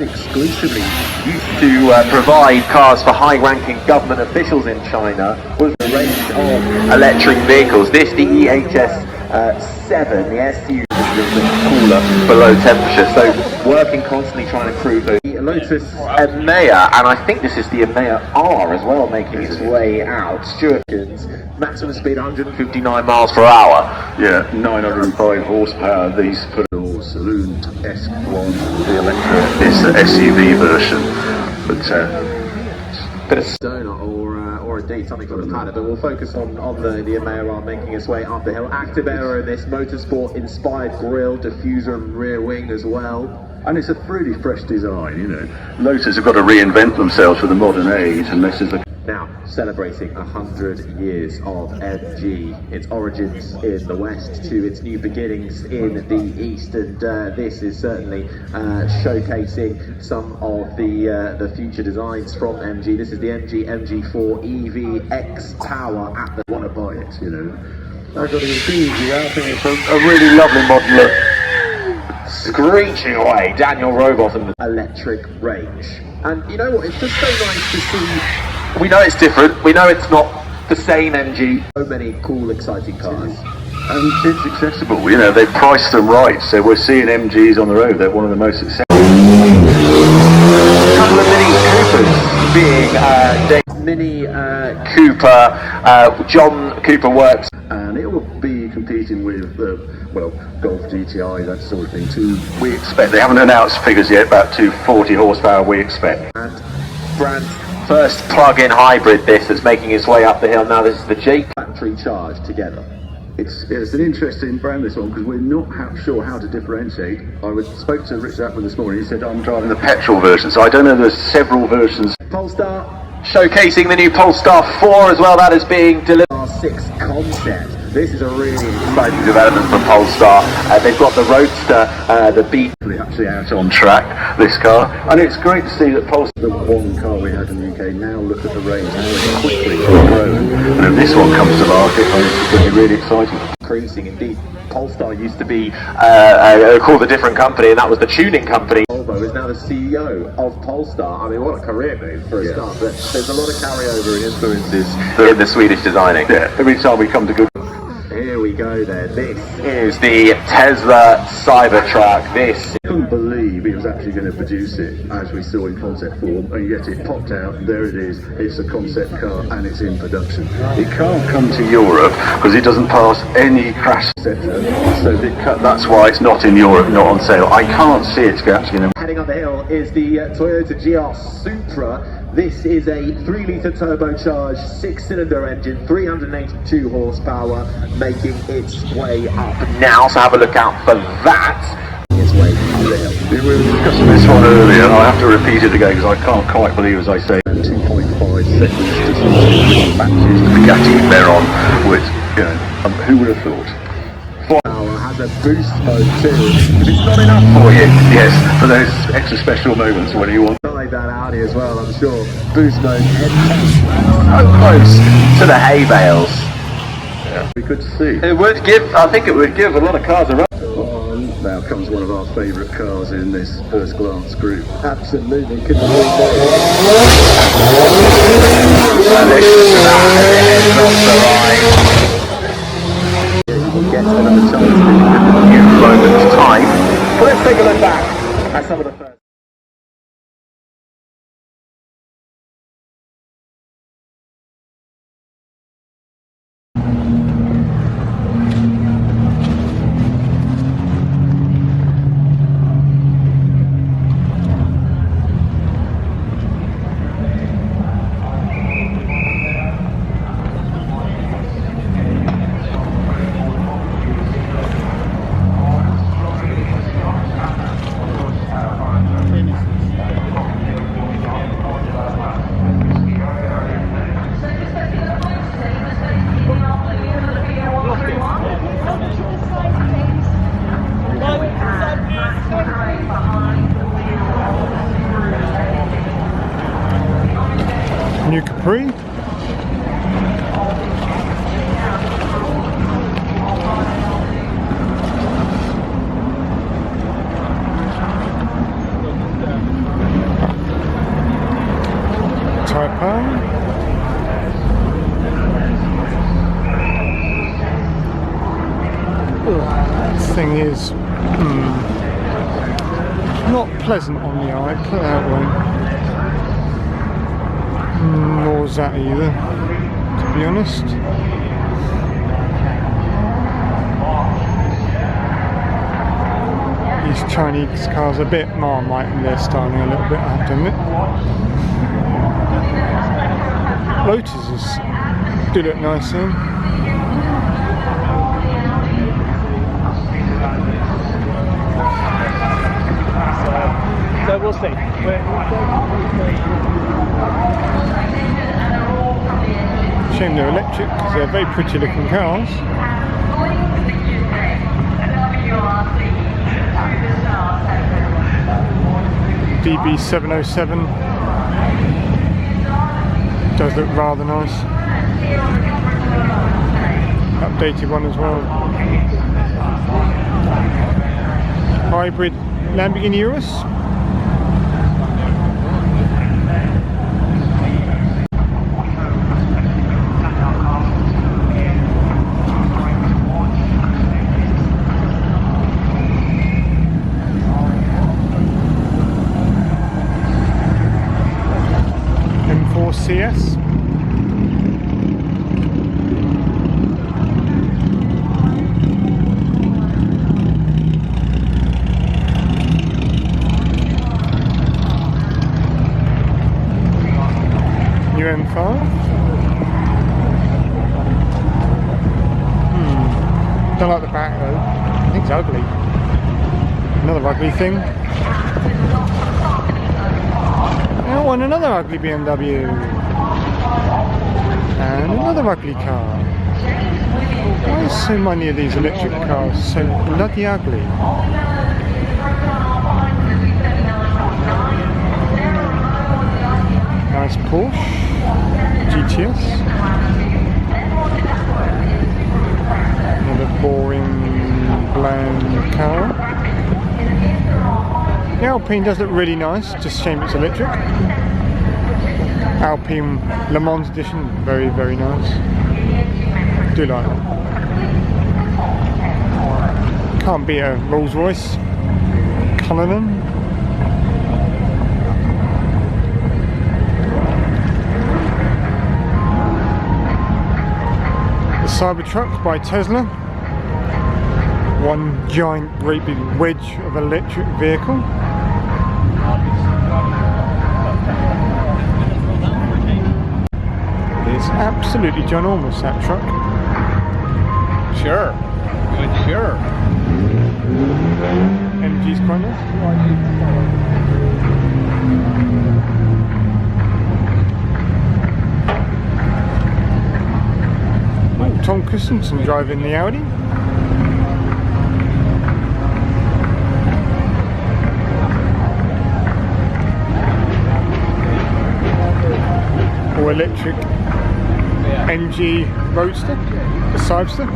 exclusively used to provide cars for high-ranking government officials in China was a range of electric vehicles. This, the EHS-7, the SU, is a little bit cooler below temperature, so working constantly trying to improve those. The Lotus Emea, and I think this is the Emea R as well, making its way out. Stuart's maximum speed 159 miles per hour. Yeah, 905 horsepower. These put saloon-esque one, the electric, is the SUV version, but bit of stone or indeed something from the paddock, but we'll focus on the Emea R making its way up the hill. Active aero in this motorsport inspired grille, diffuser and rear wing as well. And it's a really fresh design, you know. Lotus have got to reinvent themselves for the modern age, and this is the... Now, celebrating 100 years of MG, its origins in the West to its new beginnings in the East, and this is certainly showcasing some of the future designs from MG. This is the MG MG4 EV X Power at the... want to buy it, you know. I've got to confuse you. I think it's a really lovely model look. Screeching away, Daniel Robotham, electric range. And you know what, it's just so nice to see. We know it's different, we know it's not the same MG. So many cool, exciting cars. And it's accessible, you know, they've priced them right, so we're seeing MGs on the road, they're one of the most accessible. A couple of Mini Coopers being Mini Cooper, John Cooper Works. And it will be competing with, well, Golf GTI, that sort of thing too. We expect, they haven't announced figures yet, about 240 horsepower we expect. And brand first plug-in hybrid that's making its way up the hill. Now this is the Jeep battery charge together. It's an interesting brand, this one, because we're not sure how to differentiate. I spoke to Richard Atwood this morning, he said I'm driving the petrol version, so I don't know, there's several versions. Polestar showcasing the new Polestar 4 as well, that is being delivered. R6 concept. This is a really exciting development for Polestar. They've got the Roadster, the Beat. Actually out on track, this car. And it's great to see that Polestar, the one car we had in the UK, now look at the range, how it's quickly grown. And if this one comes to market, it's going to be really exciting. Increasing indeed. Polestar used to be called a different company, and that was the tuning company. Volvo is now the CEO of Polestar. I mean, what a career move for a start. But there's a lot of carryover and influences in the Swedish designing. Yeah, every time we come to Goodwood. Here we go then. This is the Tesla Cybertruck. This. I couldn't believe he was actually going to produce it as we saw in concept form, and yet it popped out, and there it is. It's a concept car and it's in production. It can't come to Europe because it doesn't pass any crash sector, so that's why it's not in Europe, not on sale. I can't see it's actually going to... Heading up the hill is the Toyota GR Supra. This is a 3-litre turbocharged 6-cylinder engine, 382 horsepower, making its way up now. So have a look out for that. Its way up the hill. We were discussing this one earlier, and I have to repeat it again because I can't quite believe, as I say, 2.5 seconds to something matches the Bugatti Veyron, which, you know, who would have thought? Has a boost mode too. If it's not enough for you, yes, for those extra special moments when you want. That Audi as well, I'm sure. Boost mode, so close to the hay bales. Yeah, we could see. It would give, I think it would give a lot of cars a run. Now comes one of our favourite cars in this first glance group. Absolutely, couldn't believe it. We'll get another chance to do a few moments time. But let's take a look back at some of the first. New Capri. is not pleasant on the eye, put it that way. Nor is that either, to be honest. These Chinese cars are a bit Marmite in their styling a little bit, I have to admit. Lotuses do look nice though. So we'll see. Shame they're electric because they're very pretty looking cars. DB707 does look rather nice. Updated one as well. Hybrid Lamborghini Urus. CS. New M5. Don't like the back though. I think it's ugly. Another ugly thing. I want another ugly BMW. And another ugly car. Why are so many of these electric cars so bloody ugly? Nice Porsche GTS. Another boring, bland car. The Alpine does look really nice, just a shame it's electric. Alpine Le Mans edition, very, very nice. Do like it. Can't beat a Rolls Royce. Cullinan. The Cybertruck by Tesla. One giant, great big wedge of electric vehicle. It's absolutely ginormous, that truck. Sure. Good, sure. MG's quite nice. Oh, Tom Christensen driving the Audi. Or electric MG Roadster, the Cyberster.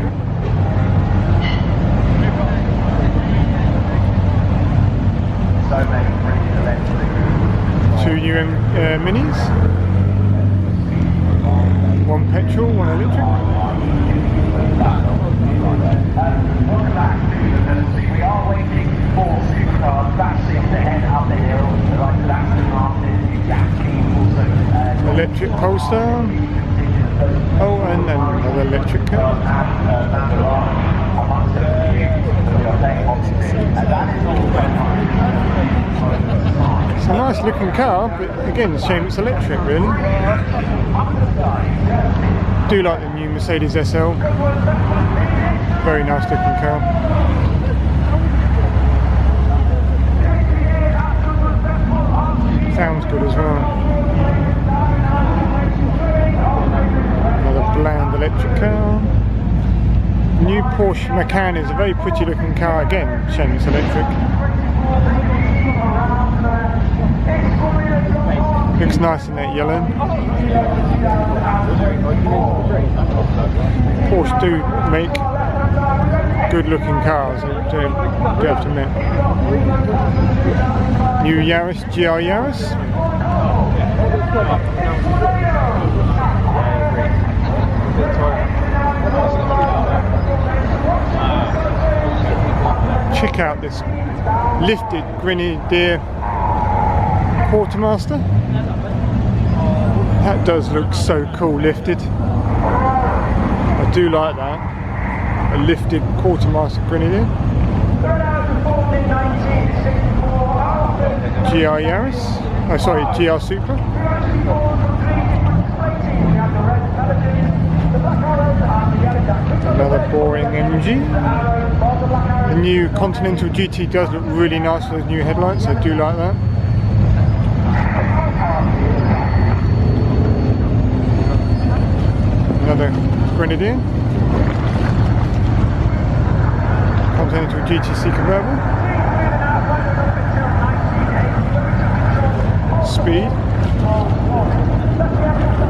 Two new Minis. One petrol, one electric. We are waiting for supercars. That seems to head up the hill. Like the Aston Martin, also. Electric Polestar. Oh, and another electric car. It's a nice looking car, but again, it's a shame it's electric, really. Do like the new Mercedes SL. Very nice looking car. Sounds good as well. Another bland electric car. New Porsche Macan is a very pretty looking car again, shame it's electric. Looks nice in that yellow. Porsche do make good looking cars, I do have to admit. New Yaris, GR Yaris. Check out this lifted Grenadier Quartermaster. That does look so cool lifted. I do like that. A lifted Quartermaster Grenadier. GR Yaris. Oh sorry, GR Supra. Another boring MG. The new Continental GT does look really nice with those new headlights, I do like that. Another Grenadier. Continental GTC convertible. Speed.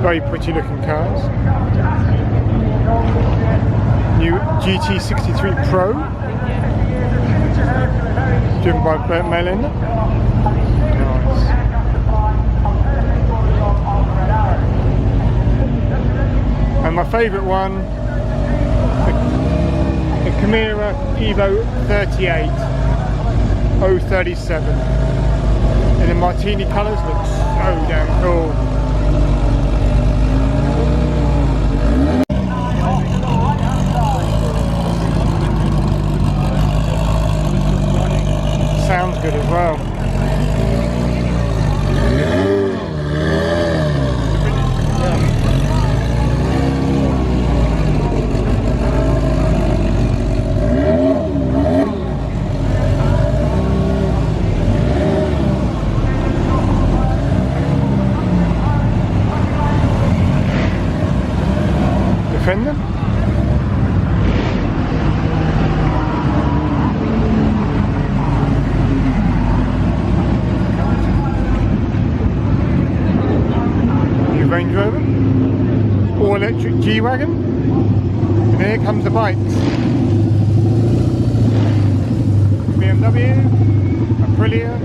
Very pretty looking cars. New GT63 Pro, driven by Bert Maylander. Nice. And my favourite one, the Camira Evo 38 037 in the Martini colours, looks so damn cool. Sounds good as well. Defender. Range Rover, all electric G-Wagon, and here comes the bikes. BMW, Aprilia,